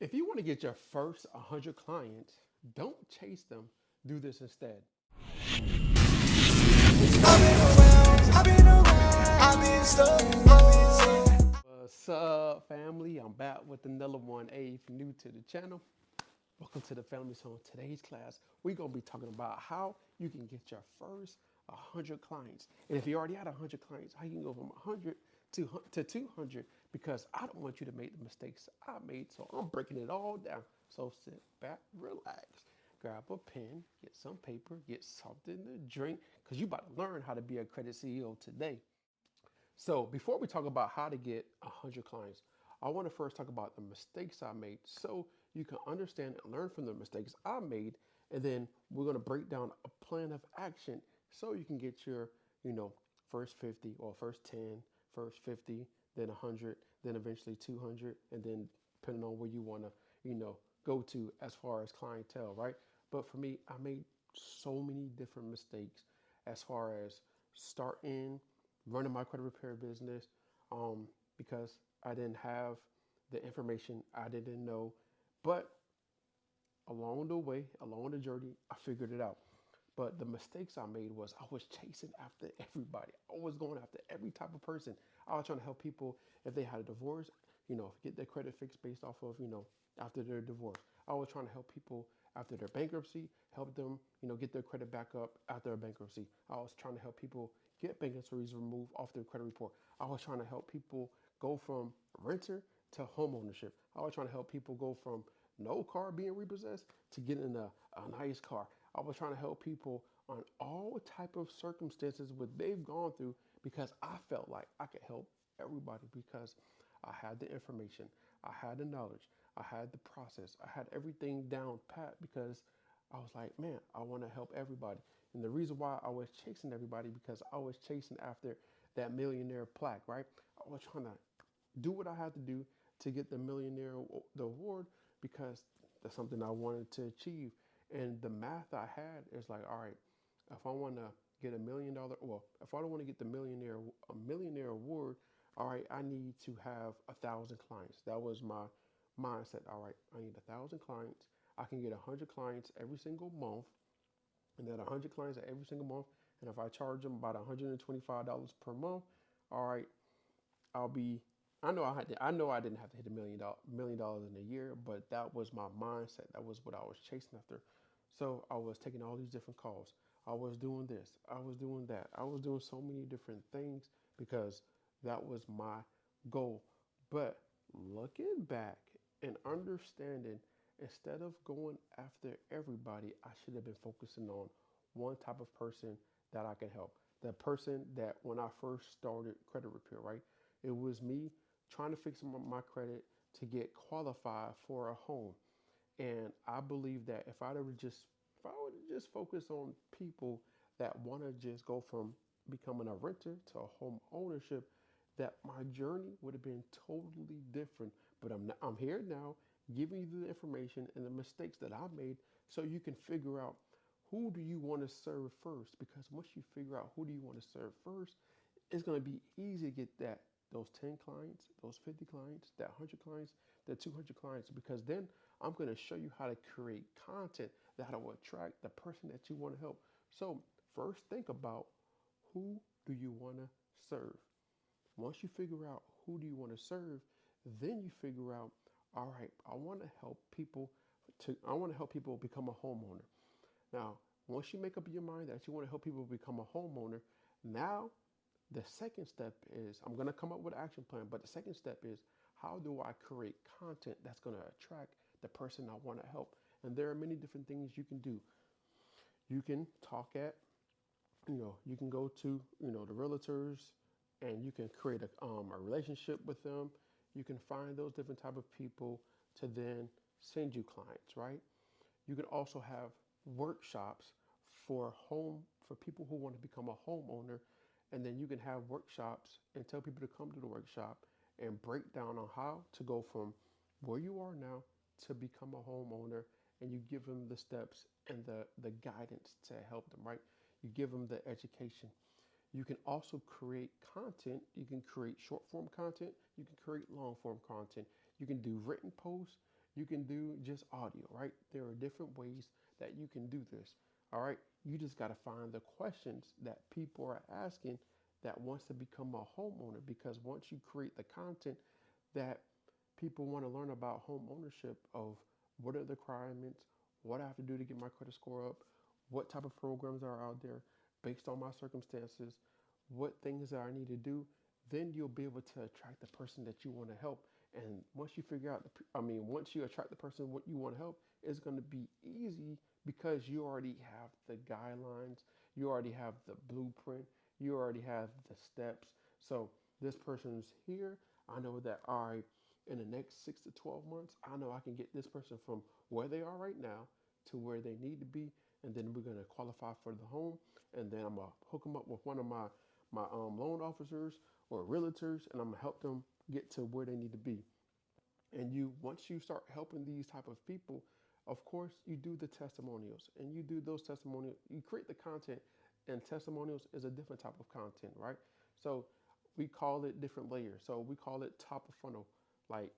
If you want to get your first 100 clients, don't chase them. Do this instead. What's up, family? I'm back with another one. Hey, if you're new to the channel, welcome to the family. So, in today's class, we're going to be talking about how you can get your first 100 clients. And if you already had 100 clients, how you can go from 100 to 200, because I don't want you to make the mistakes I made. So, I'm breaking it all down. So, sit back, relax, grab a pen, get some paper, get something to drink, because you're about to learn how to be a credit CEO today. So before we talk about how to get 100 clients, I want to first talk about the mistakes I made so you can understand and learn from the mistakes I made. And then we're going to break down a plan of action so you can get your, you know, first 50 or first 10, first 50, then 100, then eventually 200, and then depending on where you want to, go to as far as clientele, right? But for me, I made so many different mistakes as far as starting running my credit repair business, because I didn't have the information, I didn't know. But along the way, along the journey, I figured it out. But the mistakes I made was I was chasing after everybody. I was going after every type of person. I was trying to help people if they had a divorce, get their credit fixed based off of, after their divorce. I was trying to help people after their bankruptcy, help them, get their credit back up after a bankruptcy. I was trying to help people get bankruptcies removed off their credit report. I was trying to help people go from renter to home ownership. I was trying to help people go from no car being repossessed to getting a nice car. I was trying to help people on all type of circumstances what they've gone through, because I felt like I could help everybody because I had the information, I had the knowledge, I had the process, I had everything down pat, because I was like, man, I want to help everybody. And the reason why I was chasing everybody, because I was chasing after that millionaire plaque, right? I was trying to do what I had to do to get the millionaire the award, because that's something I wanted to achieve. And the math I had is like, all right, if I want to get $1 million, well, if I don't want to get the millionaire award, all right, I need to have 1,000 clients. That was my mindset. All right, I need 1,000 clients. I can get 100 clients every single month, and then 100 clients every single month. And if I charge them about $125 per month, all right, I'll be. I know I didn't have to hit $1 million in a year, but that was my mindset. That was what I was chasing after. So I was taking all these different calls. I was doing this. I was doing that. I was doing so many different things because that was my goal. But looking back and understanding, instead of going after everybody, I should have been focusing on one type of person that I can help. The person that when I first started credit repair, right? It was me trying to fix my credit to get qualified for a home. And I believe that if I would just focus on people that want to just go from becoming a renter to a home ownership, that my journey would have been totally different. But I'm here now giving you the information and the mistakes that I made so you can figure out who do you want to serve first. Because once you figure out who do you want to serve first, it's going to be easy to get those 10 clients, those 50 clients, that 100 clients, that 200 clients, because then I'm going to show you how to create content that will attract the person that you want to help. So first, think about who do you want to serve. Once you figure out who do you want to serve, then you figure out, all right, I want to help people become a homeowner. Now, once you make up your mind that you want to help people become a homeowner, now the second step is I'm going to come up with an action plan, but the second step is how do I create content that's going to attract the person I want to help? And there are many different things you can do. You can talk at, you can go to, the realtors, and you can create a relationship with them. You can find those different type of people to then send you clients, right? You can also have workshops for people who want to become a homeowner, and then you can have workshops and tell people to come to the workshop and break down on how to go from where you are now to become a homeowner, and you give them the steps and the guidance to help them, right? You give them the education. You can also create content. You can create short form content. You can create long form content. You can do written posts, You can do just audio, right? There are different ways that you can do this. All right. You just got to find the questions that people are asking that wants to become a homeowner, because once you create the content that people want to learn about home ownership, of what are the requirements, what I have to do to get my credit score up, what type of programs are out there based on my circumstances, what things that I need to do, then you'll be able to attract the person that you want to help. And once you figure out, once you attract the person what you want to help, it's going to be easy because you already have the guidelines, you already have the blueprint, you already have the steps. So this person's here. I know that in the next 6 to 12 months, I know I can get this person from where they are right now to where they need to be, and then we're gonna qualify for the home, and then I'm gonna hook them up with one of my loan officers or realtors, and I'm gonna help them get to where they need to be. And you once you start helping these type of people, of course you do the testimonials, and you do those testimonials, you create the content, and testimonials is a different type of content, right? So we call it different layers. So we call it top of funnel, like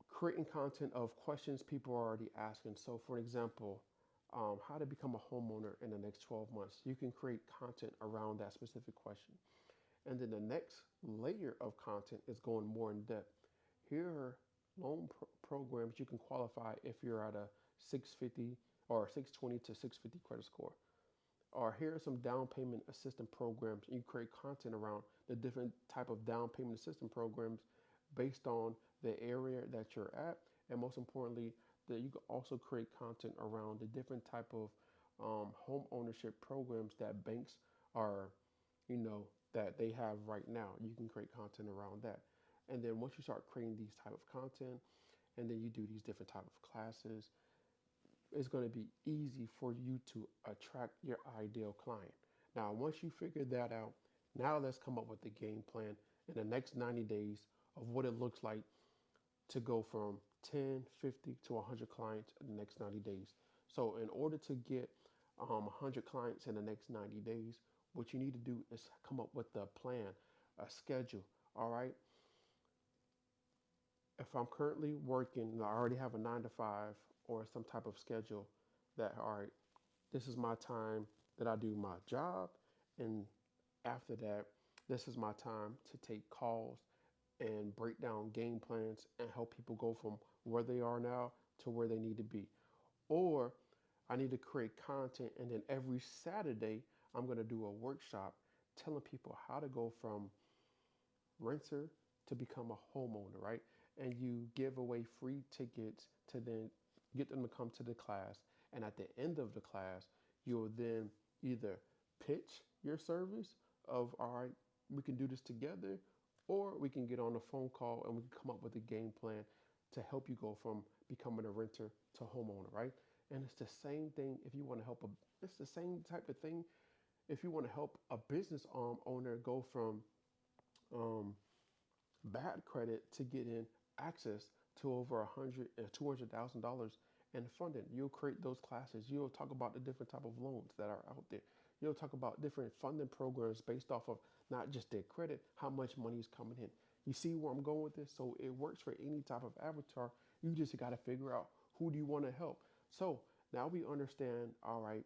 creating content of questions people are already asking. So for example, how to become a homeowner in the next 12 months, you can create content around that specific question. And then the next layer of content is going more in depth. Here are programs you can qualify if you're at a 650 or 620 to 650 credit score. Or here are some down payment assistance programs. You create content around the different type of down payment assistance programs based on the area that you're at, and most importantly, that you can also create content around the different type of home ownership programs that banks are, you know, that they have right now. You can create content around that. And then once you start creating these type of content, and then you do these different type of classes, it's going to be easy for you to attract your ideal client. Now, once you figure that out, now let's come up with the game plan in the next 90 days of what it looks like to go from 10, 50 to 100 clients in the next 90 days. So in order to get 100 clients in the next 90 days, what you need to do is come up with a plan, a schedule. All right. If I'm currently working, I already have a 9 to 5 or some type of schedule that, all right, this is my time that I do my job. And after that, this is my time to take calls and break down game plans and help people go from where they are now to where they need to be. Or I need to create content, and then every Saturday, I'm going to do a workshop telling people how to go from renter to become a homeowner, right? And you give away free tickets to then get them to come to the class. And at the end of the class, you'll then either pitch your service of, all right, we can do this together, or we can get on a phone call and we can come up with a game plan to help you go from becoming a renter to homeowner, right? And it's the same thing if you want to help it's the same type of thing if you want to help a business owner go from um, bad credit to getting access to over $200,000 in funding. You'll create those classes. You'll talk about the different type of loans that are out there. You'll talk about different funding programs based off of not just their credit, how much money is coming in. You see where I'm going with this? So it works for any type of avatar. You just got to figure out who do you want to help. So now we understand, all right,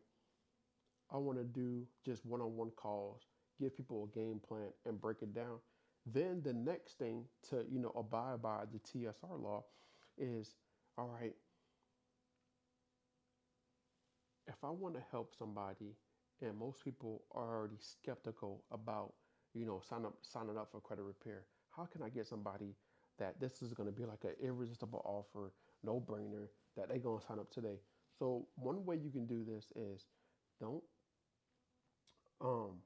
I want to do just one-on-one calls, give people a game plan and break it down. Then the next thing to, abide by the TSR law is, all right, if I want to help somebody, and most people are already skeptical about, signing up for credit repair, how can I get somebody that this is going to be like an irresistible offer, no brainer, that they're going to sign up today? So one way you can do this is don't um,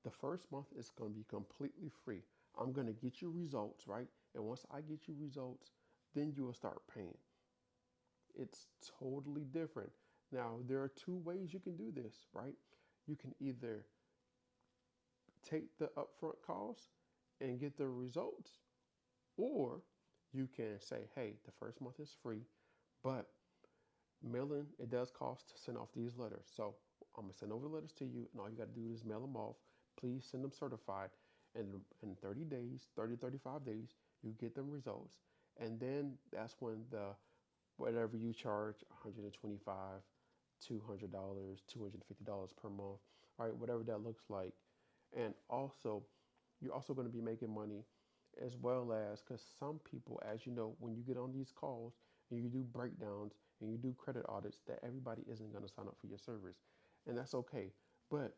the first month is going to be completely free. I'm going to get you results, right? And once I get you results, then you will start paying. It's totally different. Now, there are two ways you can do this, right? You can either take the upfront cost and get the results, or you can say, hey, the first month is free, but mailing, it does cost to send off these letters. So I'm gonna send over letters to you, and all you gotta do is mail them off. Please send them certified. And in 30 days, 35 days, you get them results. And then that's when the whatever you charge, 125, $200, $250 per month, all right, whatever that looks like. And also, you're also going to be making money as well as because some people, as you know, when you get on these calls and you do breakdowns and you do credit audits, that everybody isn't going to sign up for your service. And that's okay. But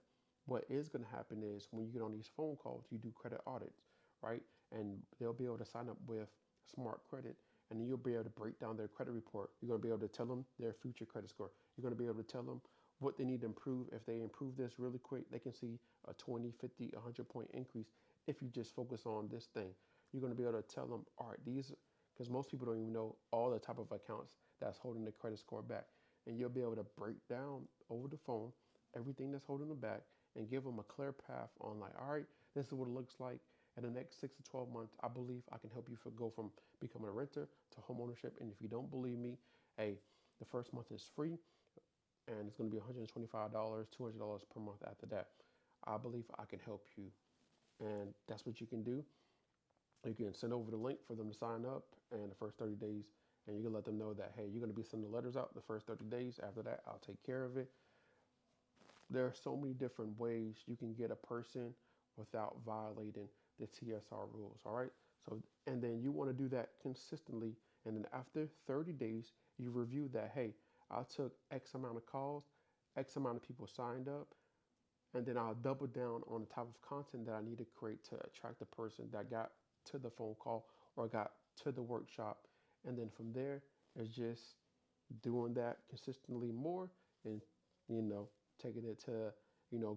what is going to happen is when you get on these phone calls, you do credit audits, right? And they'll be able to sign up with Smart Credit, and then you'll be able to break down their credit report. You're going to be able to tell them their future credit score. You're going to be able to tell them what they need to improve. If they improve this really quick, they can see a 20, 50, 100 point increase if you just focus on this thing. You're going to be able to tell them, all right, these, because most people don't even know all the type of accounts that's holding the credit score back. And you'll be able to break down over the phone everything that's holding them back and give them a clear path on, like, all right, this is what it looks like. In the next 6 to 12 months, I believe I can help you go from becoming a renter to home ownership. And if you don't believe me, hey, the first month is free and it's going to be $125, $200 per month after that. I believe I can help you. And that's what you can do. You can send over the link for them to sign up and the first 30 days, and you can let them know that, hey, you're going to be sending letters out the first 30 days. After that, I'll take care of it. There are so many different ways you can get a person without violating the TSR rules. All right. So, and then you want to do that consistently. And then after 30 days, you review that, hey, I took X amount of calls, X amount of people signed up, and then I'll double down on the type of content that I need to create to attract the person that got to the phone call or got to the workshop. And then from there, it's just doing that consistently more and, you know, taking it to,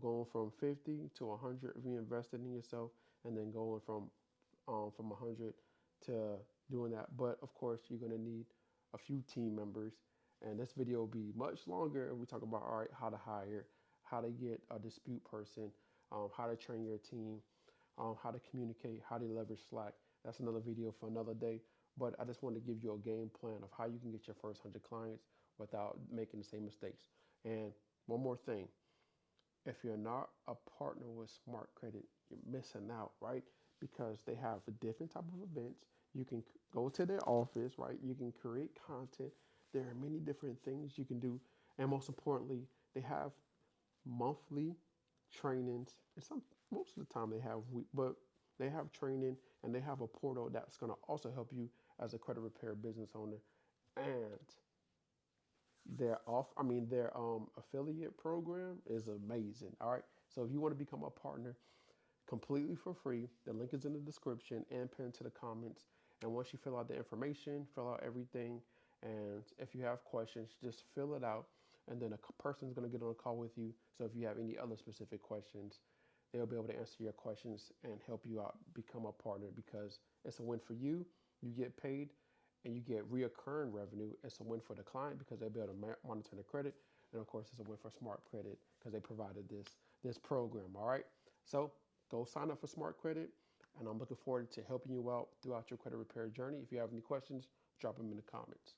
going from 50 to 100 reinvesting in yourself and then going from 100 to doing that. But of course, you're going to need a few team members. And this video will be much longer. And we talk about, all right, how to hire, how to get a dispute person, how to train your team, how to communicate, how to leverage Slack. That's another video for another day. But I just want to give you a game plan of how you can get your first 100 clients without making the same mistakes. And one more thing, if you're not a partner with Smart Credit, you're missing out, right? Because they have a different type of events. You can go to their office, right? You can create content. There are many different things you can do. And most importantly, they have monthly trainings. And most of the time they have but they have training and they have a portal that's going to also help you as a credit repair business owner. And their affiliate program is amazing. All right. So if you want to become a partner completely for free, the link is in the description and pinned to the comments. And once you fill out the information, fill out everything. And if you have questions, just fill it out. And then a person's going to get on a call with you. So if you have any other specific questions, they'll be able to answer your questions and help you out, become a partner because it's a win for you. You get paid and you get reoccurring revenue. It's a win for the client because they'll be able to monitor the credit. And of course, it's a win for Smart Credit because they provided this program. All right. So go sign up for Smart Credit. And I'm looking forward to helping you out throughout your credit repair journey. If you have any questions, drop them in the comments.